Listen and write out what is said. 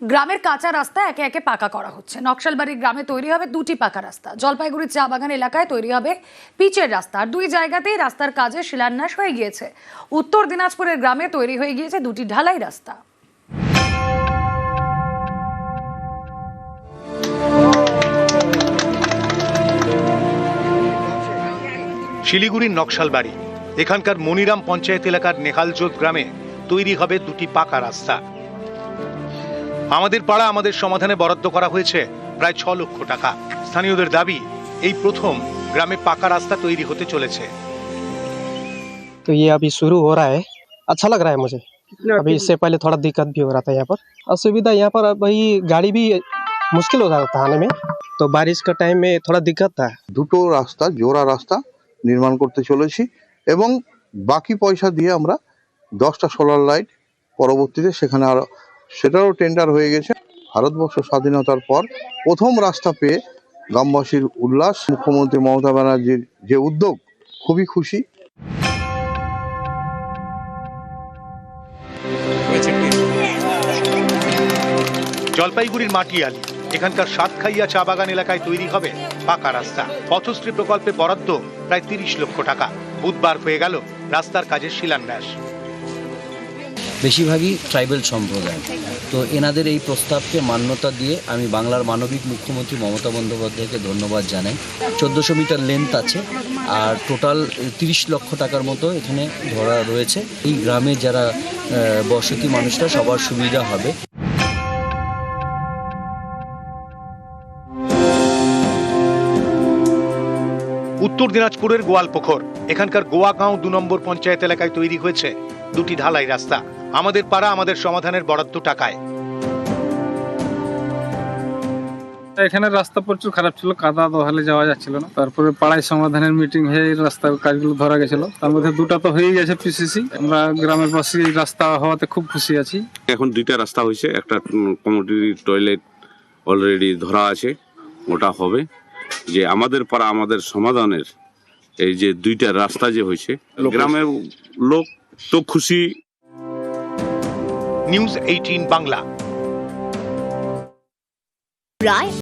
গ্রামের কাঁচা রাস্তা একে একে পাকা করা হচ্ছে। নকশালবাড়ির গ্রামে তৈরি হবে 2টি পাকা রাস্তা। জলপাইগুড়ির চা বাগান এলাকায় তৈরি হবে পিচের রাস্তা। আর 2 জায়গাতেই রাস্তার কাজে শিলান্যাস হয়ে গিয়েছে। উত্তর দিনাজপুরের গ্রামে তৈরি হয়ে গিয়েছে 2টি ঢালাই রাস্তা। শিলিগুড়ির নকশালবাড়ি, এখানকার মনিরাম পঞ্চায়েত এলাকার নেহালজোত গ্রামে তৈরি হবে 2টি পাকা রাস্তা। আমাদের পাড়া আমাদের সমাধানে বরাদ্দ করা হয়েছে প্রায় 6 লক্ষ টাকা। স্থানীয়দের দাবি, এই প্রথম গ্রামে পাকা রাস্তা তৈরি হতে চলেছে। तो ये अभी शुरू हो रहा है, अच्छा लग रहा है मुझे। अभी इससे पहले थोड़ा दिक्कत भी हो रहा था यहाँ पर। असुविधा यहाँ पर भाई गाड़ी भी मुश्किल हो रहा था आने में, तो बारिश का टाइम में थोड़ा दिक्कत था। দুটো রাস্তা জোড়া রাস্তা নির্মাণ করতে চলেছি এবং বাকি পয়সা দিয়ে আমরা 10টা সোলার লাইট পরবর্তীতে সেখানে আরো সেটারও টেন্ডার হয়ে গেছে। ভারতবর্ষ স্বাধীনতার পর প্রথম রাস্তা পেয়ে গ্রামবাসীর উল্লাস। মুখ্যমন্ত্রী মমতা ব্যানার্জির যে উদ্যোগ, খুবই খুশি। জলপাইগুড়ির মাটিয়ালি, এখানকার সাতখাইয়া চা বাগান এলাকায় তৈরি হবে পাকা রাস্তা। পথশ্রী প্রকল্পে বরাদ্দ প্রায় 30 লক্ষ টাকা। বুধবার হয়ে গেল রাস্তার কাজের শিলান্যাস। বেশিরভাগই ট্রাইবাল সম্প্রদায়, তো এনাদের এই প্রস্তাবকে মান্যতা দিয়ে আমি বাংলার মানবিক মুখ্যমন্ত্রী মমতা বন্দ্যোপাধ্যায়কে ধন্যবাদ জানাই। 1400 মিটার লেন্থ আছে আর টোটাল 30 লক্ষ টাকার মতো এখানে ধরা রয়েছে। এই গ্রামে যারা বসতি মানুষরা সবার সুবিধা হবে। উত্তর দিনাজপুরের গোয়ালপুকুর, এখানকার গোয়াগাঁও 2 নম্বর পঞ্চায়েত এলাকায় তৈরি হয়েছে 2টি ঢালাই রাস্তা। আমাদের পাড়া আমাদের সমাধানের বরাদ্দ টাকায়। এখানে রাস্তা প্রচুর খারাপ ছিল, কাদা দোহালে যাওয়া যাচ্ছিল না। তারপরে পাড়ায় সমাধানের মিটিং হয়ে রাস্তার কাজগুলো ধরা গেছিল। তার মধ্যে 2টা তো হয়েই গেছে পিসিসি। আমরা গ্রামের পাশে এই রাস্তা হওয়াতে খুব খুশি আছি। এখন 2টা রাস্তা হয়েছে, একটা কমিউনিটি টয়লেট অলরেডি ধরা আছে, ওটা হবে। যে আমাদের পাড়া আমাদের সমাধানের এই যে 2টা রাস্তা যে হয়েছে, গ্রামের লোক তো খুশি। নিউজ 18 বাংলা।